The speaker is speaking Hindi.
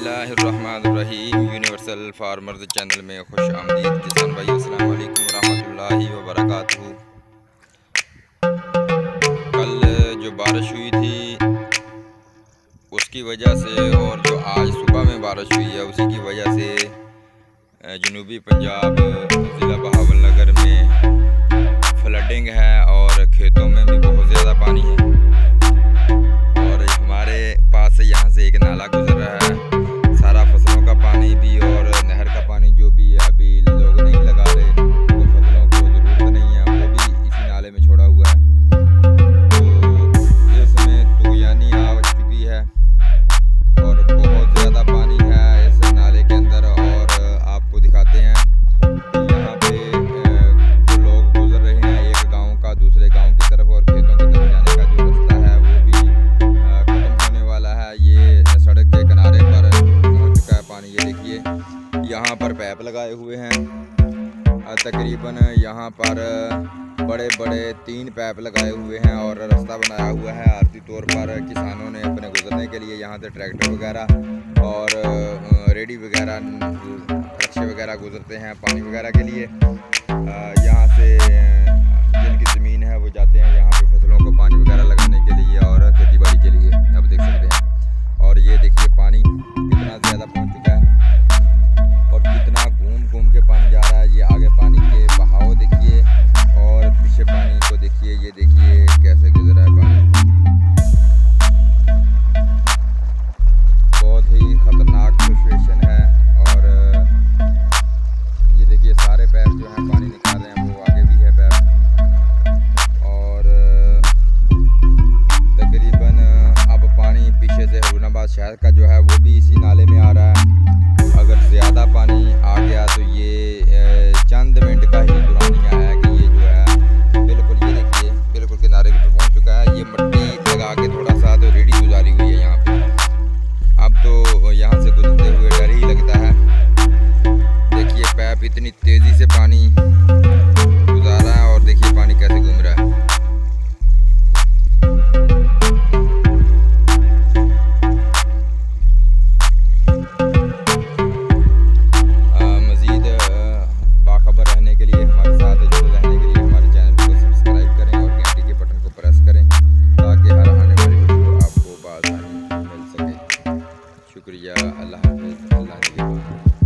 बिस्मिल्लाहिर्रहमानिर्रहीम। यूनिवर्सल फार्मर्स चैनल में खुश आमदीद किसान भाई। अस्सलाम वालेकुम रहमतुल्लाहि व बरकातहू। कल जो बारिश हुई थी उसकी वजह से और जो आज सुबह में बारिश हुई है उसी की वजह से जनूबी पंजाब ज़िला बहावलनगर में फ्लडिंग है और खेतों में भी बहुत ज़्यादा पानी है। और हमारे पास से यहाँ से एक नाला गुजर रहा है, सारा फसलों का पानी भी और नहर का पानी जो भी अभी लोग नहीं लगा रहे, वो फसलों को ज़रूरत नहीं है, वो भी इसी नाले में छोड़ा हुआ है। तो इसमें तुगयानी आ चुकी है और बहुत ज़्यादा पानी है इस नाले के अंदर। और आपको दिखाते हैं यहाँ पे जो लोग गुजर रहे हैं एक गाँव का दूसरे गाँव की तरफ, और खेतों की तरफ जाने का जो रास्ता है वो भी ख़त्म होने वाला है। ये सड़क के किनारे पर पहुँच चुका है पानी। ये देखिए यहाँ पर पैप लगाए हुए हैं, तकरीबन यहाँ पर बड़े बड़े 3 पैप लगाए हुए हैं और रास्ता बनाया हुआ है आरती तौर पर किसानों ने अपने गुजरने के लिए। यहाँ से ट्रैक्टर वगैरह और रेडी वगैरह रिक्शे वगैरह गुजरते हैं पानी वगैरह के लिए। यहाँ से जिनकी ज़मीन है वो जाते हैं यहाँ पे फसलों को पानी वगैरह लगाने के लिए और खेती बाड़ी के लिए। आप देख सकते हैं। और ये देखिए पानी कितना ज़्यादा पहुँच चुका है और कितना घूम घूम के पानी जा रहा है। ये आगे पानी के बहाव देखिए और पीछे पानी को देखिए। ये देखिए कैसे गुजर रहा है पानी। बहुत ही ख़तरनाक सिचुएशन है। और ये देखिए सारे पैप जो हैं पानी निकाल रहे हैं, वो आगे भी है पैप। और तकरीबन अब पानी पीछे से हुरनाबाद शहर का जो है वो भी इसी नाले में आ रहा है। अगर ज़्यादा पानी आ गया तो ये चंद मिनट का ही दुरानिया है कि ये जो है बिल्कुल, ये देखिए बिल्कुल किनारे पे पहुंच चुका है। ये मट्टी लगा के थोड़ा सा तो रेडी गुजारी हुई है यहाँ पे। अब तो यहाँ से गुजरते हुए डर ही लगता है। देखिए पैप इतनी तेज़ी से पानी गुजारा है और देखिए पानी कैसे घूम रहा है। मज़ीद बाखबर रहने के लिए, हमारे साथ जुड़े रहने के लिए हमारे चैनल को सब्सक्राइब करें और घंटी के बटन को प्रेस करें ताकि हर आने वाली वीडियो आपको बआसानी मिल सके। शुक्रिया। अल्लाह हाफ़िज़। अल्लाह निगहबान।